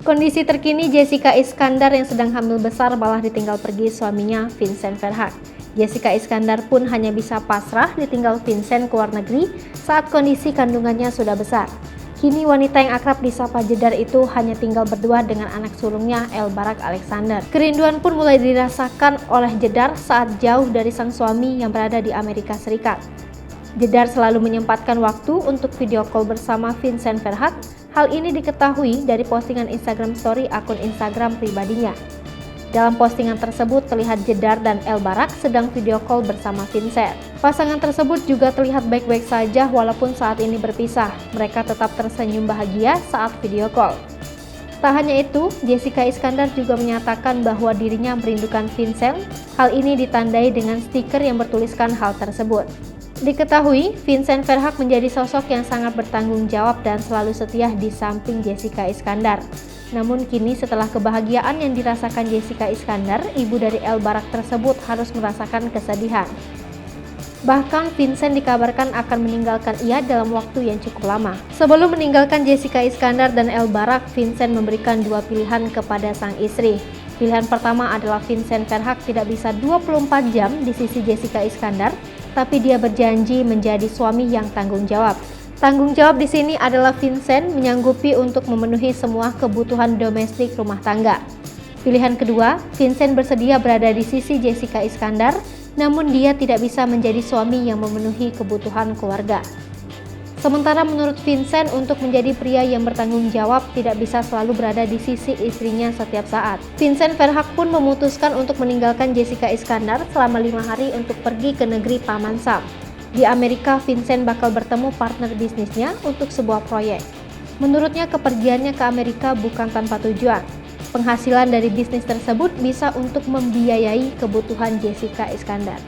Kondisi terkini Jessica Iskandar yang sedang hamil besar malah ditinggal pergi suaminya Vincent Verhaeghe. Jessica Iskandar pun hanya bisa pasrah ditinggal Vincent ke luar negeri saat kondisi kandungannya sudah besar. Kini wanita yang akrab disapa Jedar itu hanya tinggal berdua dengan anak sulungnya Elbarak Alexander. Kerinduan pun mulai dirasakan oleh Jedar saat jauh dari sang suami yang berada di Amerika Serikat. Jedar selalu menyempatkan waktu untuk video call bersama Vincent Verhaeghe. Hal ini diketahui dari postingan Instagram Story akun Instagram pribadinya. Dalam postingan tersebut terlihat Jedar dan Elbarak sedang video call bersama Vincent. Pasangan tersebut juga terlihat baik-baik saja walaupun saat ini berpisah. Mereka tetap tersenyum bahagia saat video call. Tak hanya itu, Jessica Iskandar juga menyatakan bahwa dirinya merindukan Vincent. Hal ini ditandai dengan stiker yang bertuliskan hal tersebut. Diketahui, Vincent Verhaeghe menjadi sosok yang sangat bertanggung jawab dan selalu setia di samping Jessica Iskandar. Namun kini setelah kebahagiaan yang dirasakan Jessica Iskandar, ibu dari Elbarak tersebut harus merasakan kesedihan. Bahkan Vincent dikabarkan akan meninggalkan ia dalam waktu yang cukup lama. Sebelum meninggalkan Jessica Iskandar dan Elbarak, Vincent memberikan dua pilihan kepada sang istri. Pilihan pertama adalah Vincent Verhaeghe tidak bisa 24 jam di sisi Jessica Iskandar, tapi dia berjanji menjadi suami yang tanggung jawab. Tanggung jawab di sini adalah Vincent menyanggupi untuk memenuhi semua kebutuhan domestik rumah tangga. Pilihan kedua, Vincent bersedia berada di sisi Jessica Iskandar, namun dia tidak bisa menjadi suami yang memenuhi kebutuhan keluarga. Sementara menurut Vincent, untuk menjadi pria yang bertanggung jawab tidak bisa selalu berada di sisi istrinya setiap saat. Vincent Verhaeghe pun memutuskan untuk meninggalkan Jessica Iskandar selama 5 hari untuk pergi ke negeri Paman Sam. Di Amerika, Vincent bakal bertemu partner bisnisnya untuk sebuah proyek. Menurutnya, kepergiannya ke Amerika bukan tanpa tujuan. Penghasilan dari bisnis tersebut bisa untuk membiayai kebutuhan Jessica Iskandar.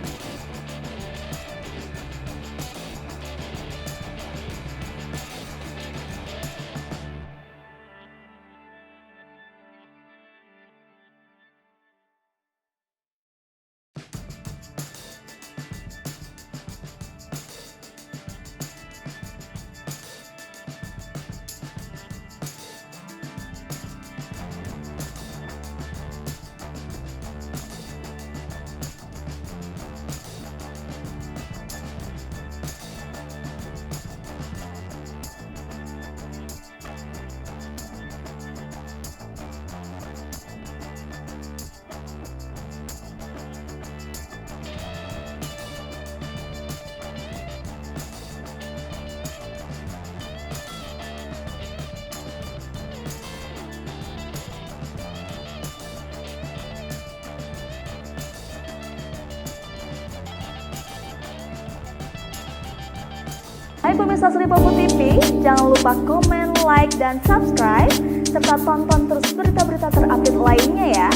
Hai pemirsa Sri Popo TV, jangan lupa komen, like, dan subscribe, serta tonton terus berita-berita terupdate lainnya ya.